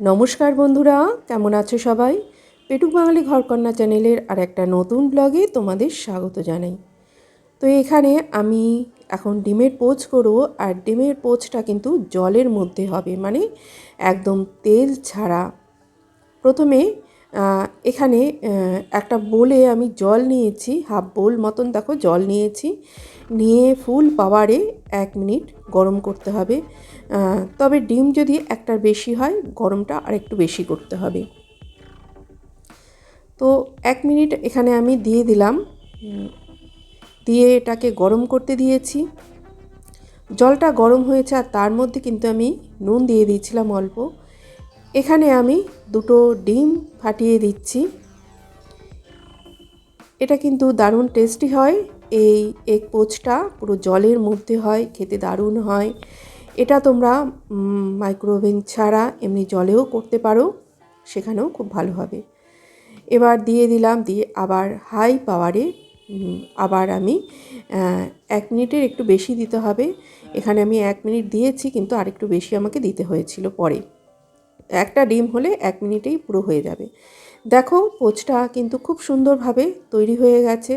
নমস্কার বন্ধুরা, কেমন আছো সবাই? পেটুক বাঙালি ঘরকন্যা চ্যানেলের আর একটা নতুন ব্লগে তোমাদের স্বাগত জানাই। তো এখানে আমি এখন ডিমের পোচ করব, আর ডিমের পোচটা কিন্তু জলের মধ্যে হবে, মানে একদম তেল ছাড়া। প্রথমে এখানে একটা বোলে আমি জল নিয়েছি, হাফ বোল মতন দেখো জল নিয়েছি, নিয়ে ফুল পাওয়ারে 1 মিনিট গরম করতে হবে। তবে ডিম যদি একটার বেশি হয়, গরমটা আরেকটু বেশি করতে হবে। তো 1 মিনিট এখানে আমি দিয়ে দিলাম, দিয়ে এটাকে গরম করতে দিয়েছি। জলটা গরম হয়েছে, আর তার মধ্যে কিন্তু আমি নুন দিয়ে দিয়েছিলাম অল্প। এখানে আমি 2টো ডিম ফাটিয়ে দিচ্ছি। এটা কিন্তু দারুণ টেস্টি হয়। এই এগ পোচটা পুরো জলের মধ্যে হয়, খেতে দারুণ হয়। এটা তোমরা মাইক্রোওভেন ছাড়া এমনি জলেও করতে পারো, সেখানেও খুব ভালো হবে। এবার দিয়ে দিলাম, দিয়ে আবার হাই পাওয়ারে আবার আমি 1 মিনিটের একটু বেশি দিতে হবে। এখানে আমি 1 মিনিট দিয়েছি, কিন্তু আরেকটু বেশি আমাকে দিতে হয়েছিল পরে। একটা ডিম হলে 1 মিনিটেই পুরো হয়ে যাবে। দেখো পোচটা কিন্তু খুব সুন্দরভাবে তৈরি হয়ে গেছে,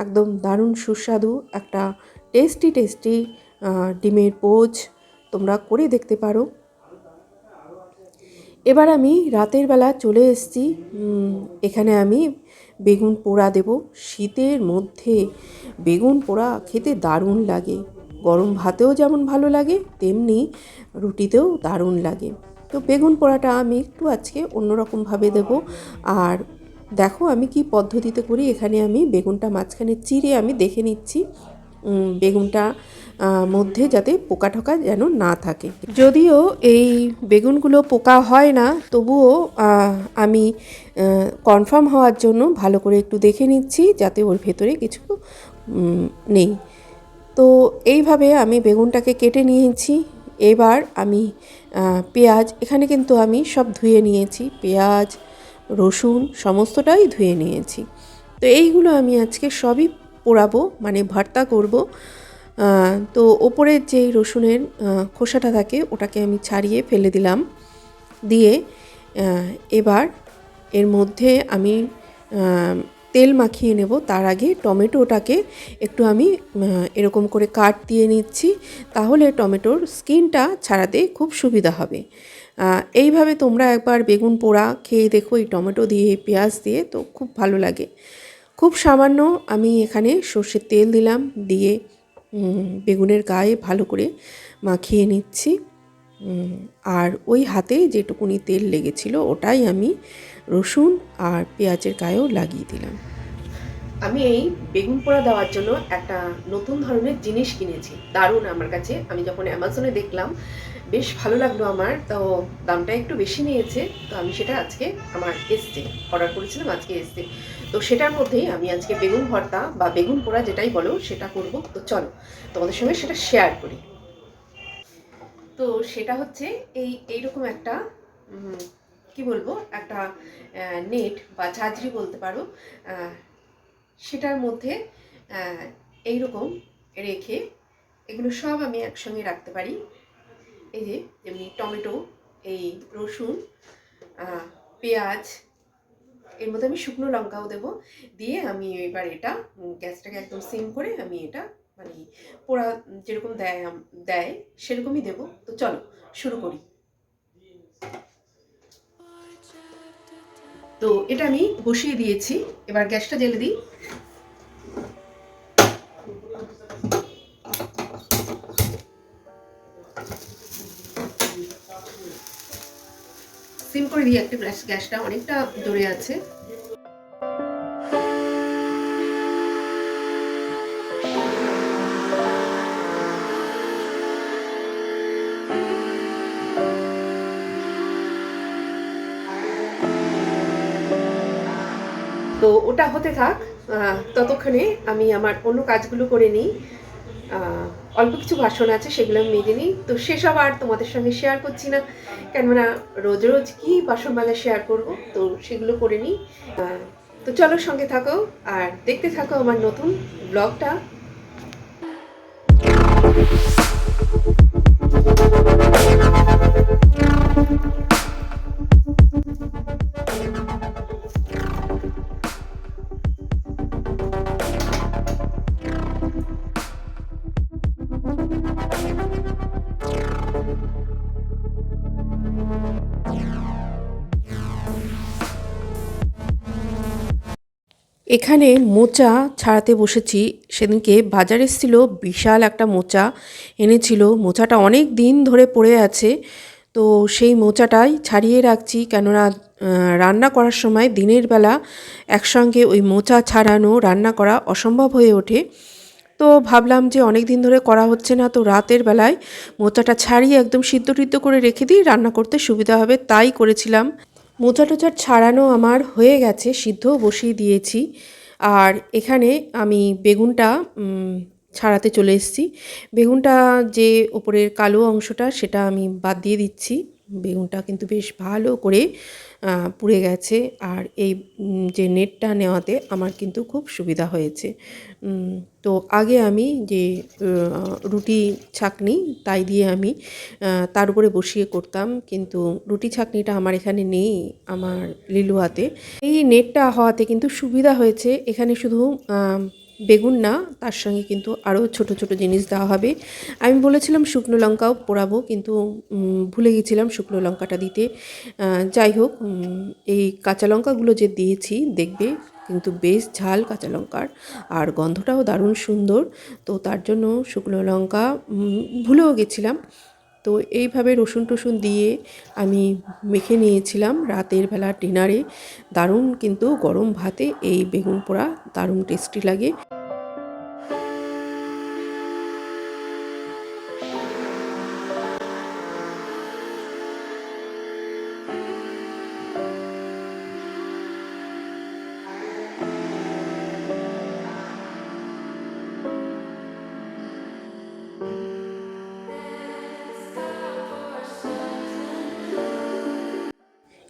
একদম দারুণ সুস্বাদু একটা টেস্টি ডিমের পোচ তোমরা করে দেখতে পারো। এবার আমি রাতের বেলা চলে এসেছি, এখানে আমি বেগুন পোড়া দেব। শীতের মধ্যে বেগুন পোড়া খেতে দারুণ লাগে, গরম ভাতেও যেমন ভালো লাগে তেমনি রুটিতেও দারুণ লাগে। তো বেগুন পোড়াটা আমি একটু আজকে অন্যরকমভাবে দেব। আর দেখো আমি কি পদ্ধতিতে করি। এখানে আমি বেগুনটা মাঝখানে চিরে আমি দেখে নিচ্ছি বেগুনটা মধ্যে যাতে পোকা ঠোকা যেন না থাকে। যদিও এই বেগুনগুলো পোকা হয় না, তবুও আমি কনফার্ম হওয়ার জন্য ভালো করে একটু দেখে নিচ্ছি যাতে ওর ভেতরে কিছু নেই। তো এইভাবে আমি বেগুনটাকে কেটে নিয়েছি। এবার আমি পেঁয়াজ, এখানে কিন্তু আমি সব ধুয়ে নিয়েছি, পেঁয়াজ রসুন সমস্তটাই ধুয়ে নিয়েছি। তো এইগুলো আমি আজকে সবই পোড়াবো, মানে ভর্তা করব। তো ওপরের যে রসুনের খোসাটা থাকে ওটাকে আমি ছাড়িয়ে ফেলে দিলাম। দিয়ে এবার এর মধ্যে আমি তেল মাখিয়ে নেব। তার আগে টমেটোটাকে একটু আমি এরকম করে কাট দিয়ে নিচ্ছি, তাহলে টমেটোর স্কিনটা ছাড়াতে খুব সুবিধা হবে। এইভাবে তোমরা একবার বেগুন পোড়া খেয়ে দেখো, এই টমেটো দিয়ে পেঁয়াজ দিয়ে, তো খুব ভালো লাগে। খুব সামান্য আমি এখানে সর্ষের তেল দিলাম, দিয়ে বেগুনের গায়ে ভালো করে মাখিয়ে নিচ্ছি। আর ওই হাতে যেটুকুনি তেল লেগেছিল ওটাই আমি রসুন আর পেঁয়াজের গায়েও লাগিয়ে দিলাম। আমি এই বেগুন পোড়া দেওয়ার জন্য একটা নতুন ধরনের জিনিস কিনেছি, দারুণ আমার কাছে। আমি যখন অ্যামাজনে দেখলাম বেশ ভালো লাগলো আমার, তো দামটা একটু বেশি নিয়েছে। তো আমি সেটা আজকে আমার এসছে, অর্ডার করেছিলাম, আজকে এসছে। তো সেটার মধ্যেই আমি আজকে বেগুন ভর্তা বা বেগুন পোড়া যেটাই বলো সেটা করব। তো চলো তোমাদের সঙ্গে সেটা শেয়ার করি। তো সেটা হচ্ছে এইরকম একটা কি বলবো, একটা নেট বা ঝাঁঝরি বলতে পারো। সেটার মধ্যে এইরকম রেখে এগুলো সব আমি একসঙ্গে রাখতে পারি। এই যে যেমনি টমেটো, এই রসুন, পেঁয়াজ, এর মধ্যে আমি শুকনো লঙ্কাও দেবো। দিয়ে আমি এবার এটা গ্যাসটাকে একদম সিম করে আমি এটা মানে পোড়া যেরকম দেয় সেরকমই দেবো। তো চলো শুরু করি। তো এটা আমি বসিয়ে দিয়েছি, এবার গ্যাসটা জ্বেলে দিই। সিম করে দিই, একটা গ্যাসটা অনেকটা জোরে আছে। তো ওটা হতে থাক, ততক্ষণে আমি আমার অন্য কাজগুলো করে নিই। অল্প কিছু বাসন আছে, সেগুলো আমি মেজে নিই। তো সেসব আর তোমাদের সঙ্গে শেয়ার করছি না, কেননা রোজ রোজ কি বাসন মাজা শেয়ার করব। তো সেগুলো করে নিই। তো চলো সঙ্গে থাকো আর দেখতে থাকো আমার নতুন ব্লগটা। এখানে মোচা ছাড়াতে বসেছি। সেদিনকে বাজারে এসেছিল বিশাল একটা মোচা এনেছিল। মোচাটা অনেক দিন ধরে পড়ে আছে, তো সেই মোচাটাই ছাড়িয়ে রাখছি, কেননা রান্না করার সময় দিনের বেলা একসঙ্গে ওই মোচা ছাড়ানো রান্না করা অসম্ভব হয়ে ওঠে। তো ভাবলাম যে অনেক দিন ধরে করা হচ্ছে না, তো রাতের বেলায় মোচাটা ছাড়িয়ে একদম সিদ্ধ টিদ্ধ করে রেখে দিই, রান্না করতে সুবিধা হবে, তাই করেছিলাম। মোচা টোচার ছাড়ানো আমার হয়ে গেছে, সিদ্ধও বসিয়ে দিয়েছি। আর এখানে আমি বেগুনটা ছাড়াতে চলে এসেছি। বেগুনটা যে ওপরের কালো অংশটা সেটা আমি বাদ দিয়ে দিচ্ছি। বেগুনটা কিন্তু বেশ ভালো করে পুড়ে গেছে। আর এই যে নেটটা নেওয়াতে আমার কিন্তু খুব সুবিধা হয়েছে। তো আগে আমি যে রুটি ছাঁকনি তাই দিয়ে আমি তার উপরে বসিয়ে করতাম, কিন্তু রুটি ছাঁকনিটা আমার এখানে নেই, আমার লিলুয়াতে। এই নেটটা হওয়াতে কিন্তু সুবিধা হয়েছে। এখানে শুধু বেগুন না, তার সঙ্গে কিন্তু আরও ছোট ছোট জিনিস দেওয়া হবে। আমি বলেছিলাম শুকনো লঙ্কাও পোড়াবো, কিন্তু ভুলে গেছিলাম শুকনো লঙ্কাটা দিতে। যাই হোক, এই কাঁচা লঙ্কাগুলো যে দিয়েছি দেখবে কিন্তু বেশ ঝাল কাঁচা লঙ্কার, আর গন্ধটাও দারুণ সুন্দর। তো তার জন্য শুকনো লঙ্কা ভুলেও গেছিলাম। তো এইভাবে রসুন টসুন দিয়ে আমি মেখে নিয়েছিলাম রাতের বেলা ডিনারে। দারুণ কিন্তু গরম ভাতে এই বেগুন পোড়া দারুণ টেস্টি লাগে।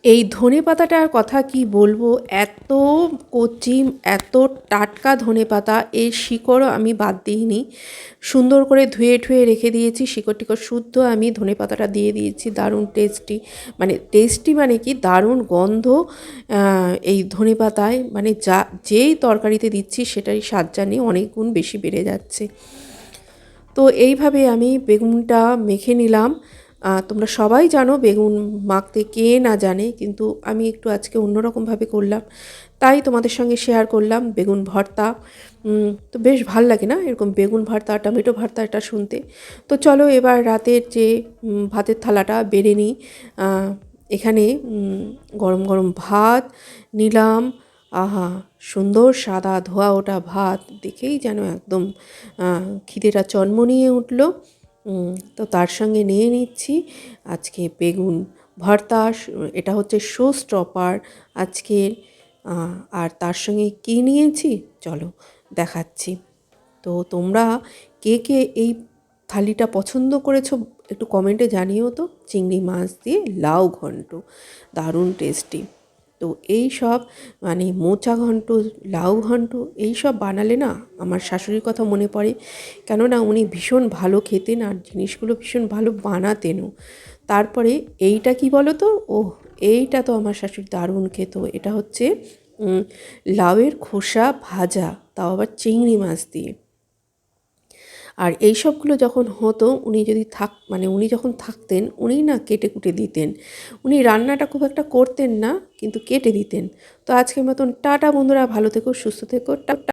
এই ধনেপাতাটার কথা কি বলবো, এত কচি, এত টাটকা ধনেপাতা, এর শিকড়ও আমি বাদ দিইনি। সুন্দর করে ধুয়ে ঠুয়ে রেখে দিয়েছি, শিকড় টিকড় শুদ্ধ আমি ধনেপাতাটা দিয়ে দিয়েছি। দারুণ টেস্টি, মানে টেস্টি মানে কি দারুণ গন্ধ এই ধনেপাতায়, মানে যা যেই তরকারিতে দিচ্ছি সেটারই স্বাদ জানি অনেক গুণ বেশি বেড়ে যাচ্ছে। তো এইভাবে আমি বেগুনটা মেখে নিলাম। তোমরা সবাই জানো বেগুন মাখতে, কে না জানে, কিন্তু আমি একটু আজকে অন্যরকমভাবে করলাম, তাই তোমাদের সঙ্গে শেয়ার করলাম। বেগুন ভর্তা তো বেশ ভাল লাগে না এরকম বেগুন ভর্তা, টমেটো ভর্তা, এটা শুনতে। তো চলো এবার রাতের যে ভাতের থালাটা বেড়ে নিই। এখানে গরম গরম ভাত নিলাম। আহা, সুন্দর সাদা ধোয়া ওটা ভাত দেখেই যেন একদম খিদেটা চনমনিয়ে উঠল। তো তার সঙ্গে নিয়ে নিচ্ছি আজকে বেগুন ভর্তা। এটা হচ্ছে শো স্টপার আজকের। আর তার সঙ্গে কী নিয়েছি চলো দেখাচ্ছি। তো তোমরা কে কে এই থালিটা পছন্দ করেছো একটু কমেন্টে জানিও তো। চিংড়ি মাছ দিয়ে লাউ ঘন্ট, দারুণ টেস্টি। তো এই সব মানে মোচা ঘন্ট, লাউ ঘন্ট এই সব বানালে না আমার শাশুড়ির কথা মনে পড়ে, কেননা উনি ভীষণ ভালো খেতেন আর জিনিসগুলো ভীষণ ভালো বানাতেনও। তারপরে এইটা কি বলো তো, এইটা তো আমার শাশুড়ি দারুণ খেত। এটা হচ্ছে লাউয়ের খোসা ভাজা, তাও আবার চিংড়ি মাছ দিয়ে। আর এই সবগুলো যখন হতো, উনি যদি মানে উনি যখন থাকতেন, উনি না কেটে কুটে দিতেন। উনি রান্নাটা খুব একটা করতেন না, কিন্তু কেটে দিতেন। তো আজকের মতন টাটা বন্ধুরা, ভালো থেকো, সুস্থ থেকো, টাটা।